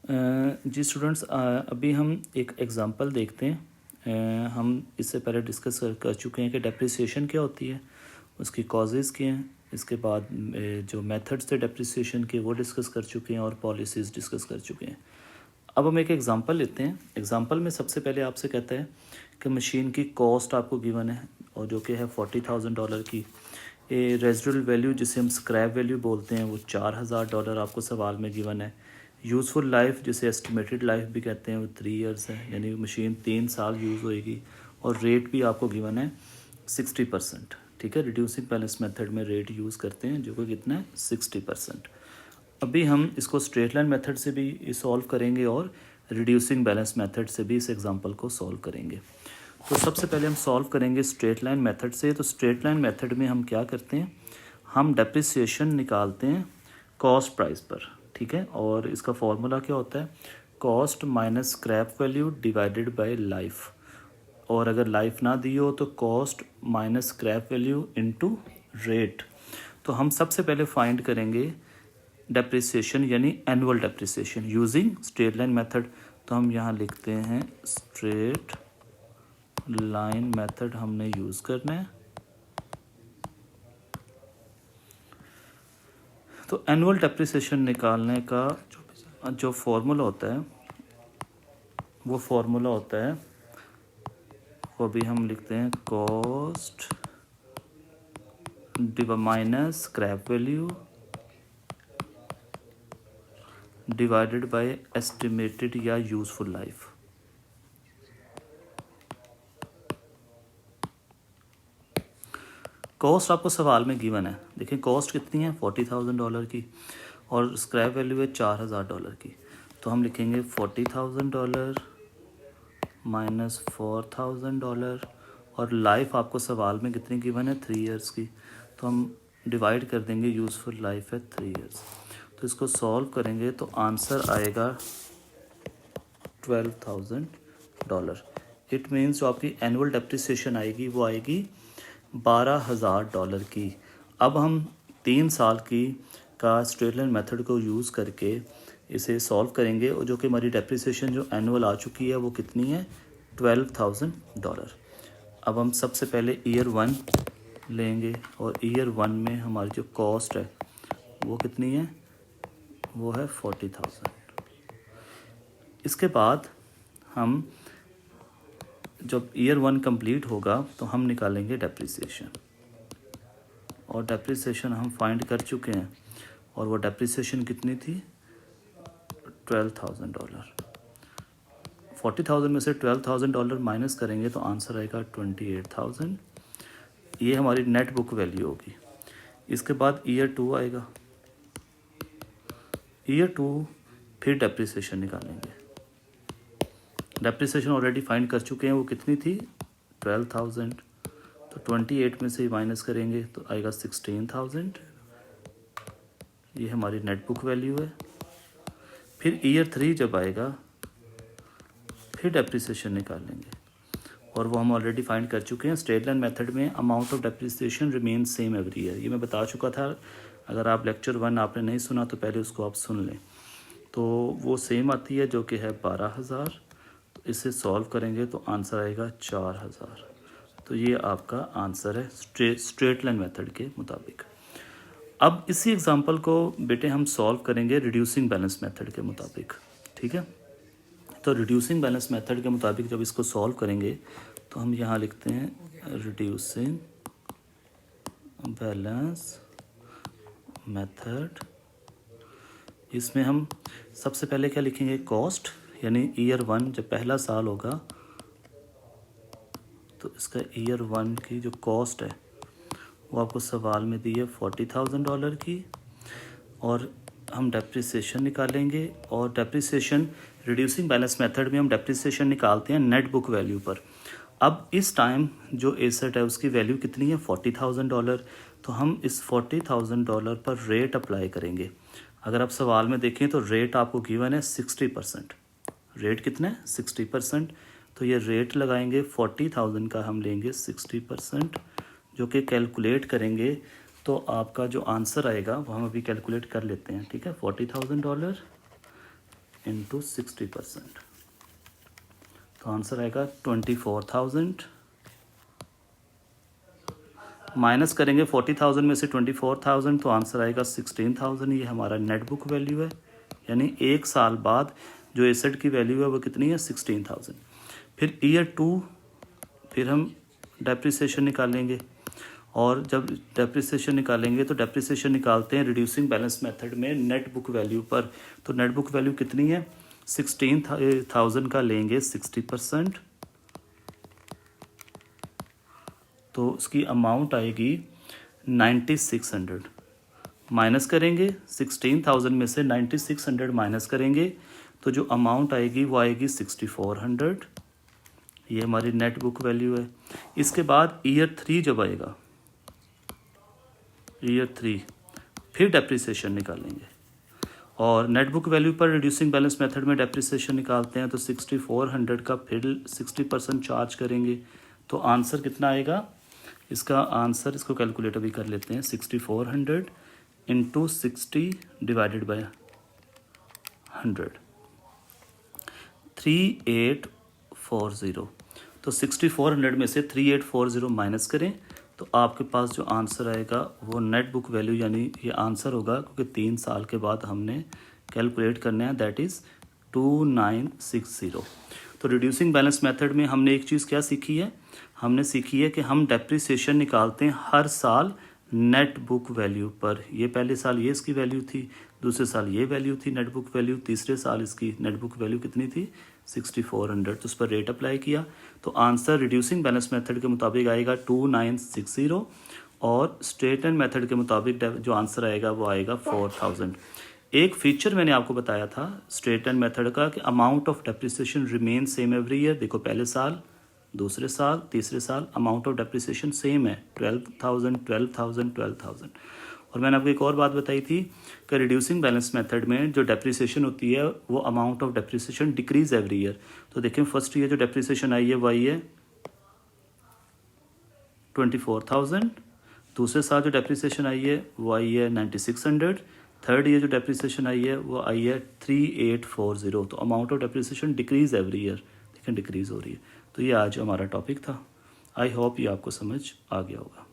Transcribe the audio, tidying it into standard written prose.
जी students, अभी हम एक एग्ज़ाम्पल देखते हैं। हम इससे पहले डिस्कस कर चुके हैं कि डेप्रिसिएशन क्या होती है, उसकी कॉजेज़ क्या हैं। इसके बाद जो मेथड्स थे डेप्रिसिएशन के वो डिस्कस कर चुके हैं और पॉलिसीज़ डिस्कस कर चुके हैं। अब हम एक एग्ज़ाम्पल लेते हैं। एग्ज़ाम्पल में सबसे पहले आपसे कहता है कि मशीन की कॉस्ट आपको गिवन है और जो कि है $40,000 की। रेजिडुअल वैल्यू जिसे हम स्क्रैप वैल्यू बोलते हैं वो $4,000 आपको सवाल में गिवन है। यूज़फुल लाइफ जिसे एस्टिमेटेड लाइफ भी कहते हैं वो 3 इयर्स है, यानी मशीन 3 साल यूज़ होएगी। और रेट भी आपको गिवन है 60%। ठीक है, रिड्यूसिंग बैलेंस मेथड में रेट यूज़ करते हैं जो कि कितना है 60%। अभी हम इसको स्ट्रेट लाइन मेथड से भी सॉल्व करेंगे और रिड्यूसिंग बैलेंस मेथड से भी इस एग्जांपल को सॉल्व करेंगे। तो सबसे पहले हम सॉल्व करेंगे स्ट्रेट लाइन मेथड से। तो स्ट्रेट लाइन मेथड में हम क्या करते हैं, हम डेप्रिसिएशन निकालते हैं कॉस्ट प्राइस पर। ठीक है, और इसका फॉर्मूला क्या होता है, cost minus scrap value divided by life. और अगर लाइफ ना दी हो तो cost minus scrap value into rate. तो हम सबसे पहले फाइंड करेंगे डेप्रिसिएशन यानी annual depreciation using straight line method. तो हम यहाँ लिखते हैं स्ट्रेट लाइन मेथड हमने यूज़ करना है। तो एनुअल डेप्रिसिएशन निकालने का जो फॉर्मूला होता है वो भी हम लिखते हैं cost minus scrap value divided by estimated या यूजफुल लाइफ। कॉस्ट आपको सवाल में गिवन है। देखिए कॉस्ट कितनी है $40,000 की और स्क्रैप वैल्यू है $4,000 की। तो हम लिखेंगे $40,000 माइनस $4,000 और लाइफ आपको सवाल में कितनी गिवन है 3 इयर्स की। तो हम डिवाइड कर देंगे, यूज़फुल लाइफ है 3 इयर्स। तो इसको सॉल्व करेंगे तो आंसर आएगा $12,000। इट मीन्स जो आपकी एनुअल डेप्रिसिएशन आएगी वो आएगी $12,000 की। अब हम 3 साल की का स्ट्रेट लाइन मेथड को यूज़ करके इसे सॉल्व करेंगे और जो कि हमारी डेप्रिसिएशन जो एनुअल आ चुकी है वो कितनी है $12,000। अब हम सबसे पहले ईयर 1 लेंगे और ईयर 1 में हमारी जो कॉस्ट है वो कितनी है, वो है 40,000। इसके बाद हम जब ईयर 1 कंप्लीट होगा तो हम निकालेंगे डेप्रिसिएशन और डेप्रिसिएशन हम फाइंड कर चुके हैं और वो डेप्रिसिएशन कितनी थी $12,000। 40,000 में से $12,000 माइनस करेंगे तो आंसर आएगा 28,000। ये हमारी नेट बुक वैल्यू होगी। इसके बाद ईयर 2 आएगा। ईयर 2 फिर डेप्रिसिएशन निकालेंगे। डेप्रिसिएशन ऑलरेडी फाइंड कर चुके हैं, वो कितनी थी 12,000। तो 28 में से माइनस करेंगे तो आएगा 16,000। ये हमारी नेट बुक वैल्यू है। फिर ईयर 3 जब आएगा फिर डेप्रिसिएशन निकालेंगे और वो हम ऑलरेडी फाइंड कर चुके हैं। स्ट्रेट लाइन मेथड में amount of depreciation remain same every year, ये मैं बता चुका था। अगर आप लेक्चर 1 आपने नहीं सुना तो पहले उसको आप सुन लें। तो वो सेम आती है जो कि है 12,000। इसे सॉल्व करेंगे तो आंसर आएगा 4,000। तो ये आपका आंसर है स्ट्रेट लाइन मेथड के मुताबिक। अब इसी एग्जांपल को बेटे हम सॉल्व करेंगे रिड्यूसिंग बैलेंस मेथड के मुताबिक। ठीक है, तो रिड्यूसिंग बैलेंस मेथड के मुताबिक जब इसको सॉल्व करेंगे तो हम यहाँ लिखते हैं रिड्यूसिंग बैलेंस मेथड। इसमें हम सबसे पहले क्या लिखेंगे, कॉस्ट, यानी ईयर 1 जब पहला साल होगा तो इसका ईयर 1 की जो कॉस्ट है वो आपको सवाल में दी है $40,000 की। और हम डेप्रिसिएशन निकालेंगे और डेप्रिसिएशन रिड्यूसिंग बैलेंस मेथड में हम डेप्रिसिएशन निकालते हैं नेट बुक वैल्यू पर। अब इस टाइम जो एसेट है उसकी वैल्यू कितनी है $40,000। तो हम इस $40,000 पर रेट अप्लाई करेंगे। अगर आप सवाल में देखें तो रेट आपको गिवन है 60%। रेट कितना है 60%। तो ये रेट लगाएंगे 40,000 का हम लेंगे 60%, जो कि कैलकुलेट करेंगे तो आपका जो आंसर आएगा वो हम अभी कैलकुलेट कर लेते हैं। ठीक है, $40,000 इंटू 60%, तो आंसर आएगा 24,000। माइनस करेंगे 40,000 में से 24,000, तो आंसर आएगा 16,000। ये हमारा नेट बुक वैल्यू है, यानी 1 साल बाद जो एसेट की वैल्यू है वो कितनी है, 16,000। फिर ईयर 2, फिर हम डेप्रिसिएशन निकालेंगे, और जब डेप्रिसिएशन निकालेंगे तो डेप्रिसिएशन निकालते हैं रिड्यूसिंग बैलेंस मेथड में नेट बुक वैल्यू पर। तो नेट बुक वैल्यू कितनी है, 16,000 का लेंगे 60%, तो उसकी अमाउंट आएगी 9600। माइनस करेंगे 16,000 में से 9600 माइनस करेंगे तो जो अमाउंट आएगी वो आएगी 6400। ये हमारी नेट बुक वैल्यू है। इसके बाद ईयर 3 जब आएगा, ईयर 3 फिर डेप्रिसिएशन निकालेंगे, और नेट बुक वैल्यू पर रिड्यूसिंग बैलेंस मेथड में डेप्रिसिएशन निकालते हैं तो 6400 का फिर 60% चार्ज करेंगे, तो आंसर कितना आएगा। इसका आंसर, इसको कैलकुलेटर भी कर लेते हैं, 6400 इंटू 60 डिवाइडेड बाय 100, 3840। तो 6400 में से 3840 माइनस करें तो आपके पास जो आंसर आएगा वो नेट बुक वैल्यू, यानी ये आंसर होगा क्योंकि 3 साल के बाद हमने कैलकुलेट करना है, दैट इज़ 2960। तो रिड्यूसिंग बैलेंस मेथड में हमने एक चीज़ क्या सीखी है, हमने सीखी है कि हम डेप्रिसिएशन निकालते हैं हर साल नेट बुक वैल्यू पर। ये पहले साल ये इसकी वैल्यू थी, दूसरे साल ये वैल्यू थी नेट बुक वैल्यू, तीसरे साल इसकी नेट बुक वैल्यू कितनी थी, 6400। तो उस पर रेट अप्लाई किया तो आंसर रिड्यूसिंग बैलेंस मेथड के मुताबिक आएगा 2960, और स्ट्रेटन मेथड के मुताबिक जो आंसर आएगा वो आएगा 4000। एक फीचर मैंने आपको बताया था स्ट्रेटन मेथड का कि amount of depreciation remain same every year. देखो पहले साल, दूसरे साल, तीसरे साल अमाउंट ऑफ डेप्रिसिएशन सेम है, 12,000 12,000 12,000। और मैंने आपको एक और बात बताई थी कि रिड्यूसिंग बैलेंस मेथड में जो डेप्रिसिएशन होती है वो amount of depreciation decrease every year. तो देखें फर्स्ट ईयर जो डेप्रिसिएशन आई है वो आई है 24,000, दूसरे साल जो डेप्रिसिएशन आई है वो आई है 9600, थर्ड ईयर जो डेप्रिसिएशन आई है वो आई है 3840। तो amount of depreciation decrease every year, देखें डिक्रीज हो रही है। तो ये आज हमारा टॉपिक था। आई होप ये आपको समझ आ गया होगा।